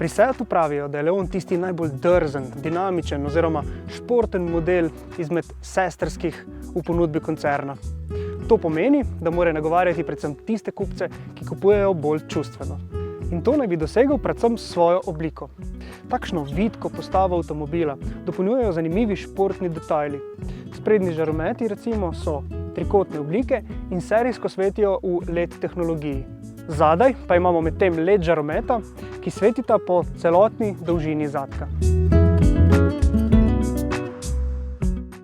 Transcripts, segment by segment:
Pri Seatu pravijo, da je Leon tisti najbolj drzen, dinamičen oziroma športen model izmed sestrskih v ponudbi koncerna. To pomeni, da mora nagovarjati predvsem tiste kupce, ki kupujejo bolj čustveno. In to naj bi dosegel predvsem s svojo obliko. Takšno vitko postavo avtomobila dopolnjujejo zanimivi športni detajli. Sprednji žarometi recimo so trikotne oblike in serijsko svetijo v LED tehnologiji. Zadaj pa imamo medtem LED žarometa, ki svetita po celotni dolžini zadka.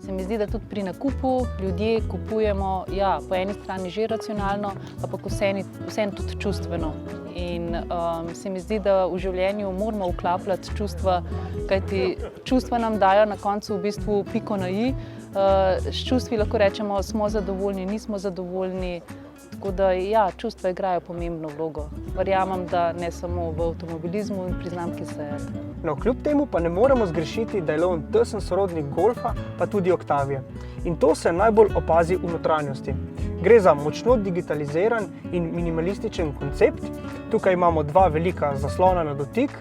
Se mi zdi, da tudi pri nakupu ljudje kupujemo po eni strani že racionalno, ampak vseeno tudi čustveno. In se mi zdi, da v življenju moramo vklapljati čustva, kajti čustva nam dajo na koncu v bistvu piko na i. S čustvi lahko rečemo, smo zadovoljni, nismo zadovoljni. Tako da čustva igrajo pomembno vlogo. Verjamem, da ne samo v avtomobilizmu in pri znamki Seat. No, kljub temu pa ne moremo zgrešiti, da je Leon tesen sorodnik Golfa, pa tudi Octavie. In to se najbolj opazi v notranjosti. Gre za močno digitaliziran in minimalističen koncept. Tukaj imamo dva velika zaslona na dotik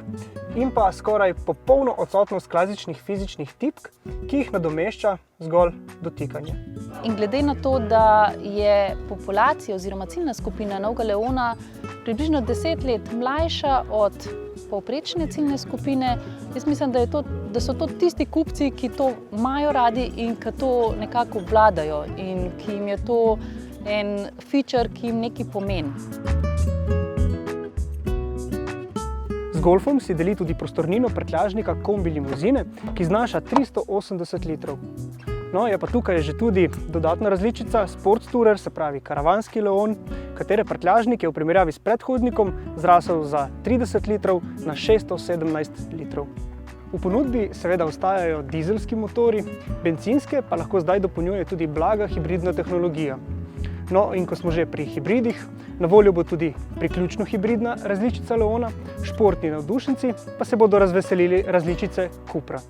in pa skoraj popolno odsotnost klasičnih fizičnih tipk, ki jih nadomešča zgolj dotikanje. In glede na to, da je populacija oziroma ciljna skupina novega Leona približno 10 let mlajša od povprečne ciljne skupine, jaz mislim, da so to tisti kupci, ki to imajo radi in ki to nekako obvladajo in ki jim je to en feature, ki jim nekaj pomeni. Z Golfom si deli tudi prostornino prtljažnika kombi limuzine, ki znaša 380 litrov. No, je pa tukaj že tudi dodatna različica Sports Tourer, se pravi karavanski Leon, katere prtljažnik je v primerjavi s predhodnikom zrasel za 30 litrov na 617 litrov. V ponudbi seveda ostajajo dizelski motorji, bencinske pa lahko zdaj dopolnjuje tudi blaga hibridna tehnologija. No, in ko smo že pri hibridih, na voljo bo tudi priključno hibridna različica Leona, športni navdušenci pa se bodo razveselili različice Cupra.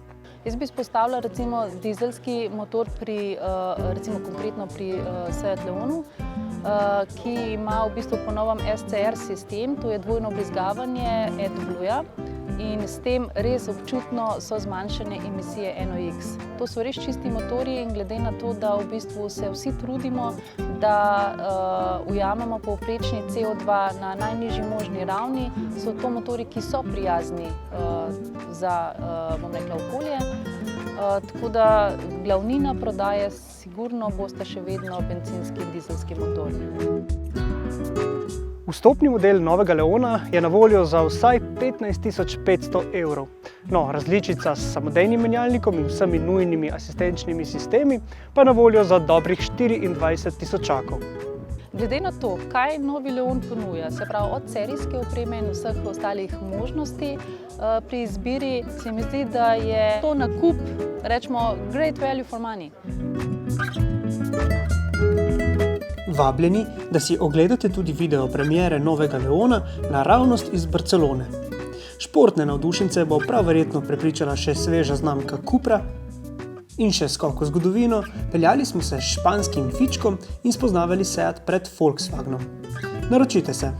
Jaz bi izpostavila recimo dizelski motor recimo konkretno pri Seat Leonu, ki ima v bistvu po novem SCR sistem, to je dvojno vbrizgavanje AdBlue-ja in s tem res občutno so zmanjšane emisije NOx. To so res čisti motorji in glede na to, da v bistvu se vsi trudimo, da ujamemo povprečni CO2 na najnižji možni ravni, so to motorji, ki so prijazni za, bom rekla, okolje. Tako da glavnina prodaje sigurno bosta še vedno bencinski in dizelski motorji. Vstopni model novega Leona je na voljo za vsaj 15.500 evrov. No, različica s samodejnim menjalnikom in vsemi nujnimi asistenčnimi sistemi pa na voljo za dobrih 24 tisočakov. Glede na to, kaj novi Leon ponuja, se pravi od serijske opreme in vseh ostalih možnosti pri izbiri, se mi zdi, da je to nakup, rečemo, great value for money. Vabljeni, da si ogledate tudi video premiere novega Leona naravnost iz Barcelone. Športne navdušence bo prav verjetno prepričala še sveža znamka Cupra. In še skok v zgodovino, peljali smo se s španskim fičkom in spoznavali Seat pred Volkswagenom. Naročite se!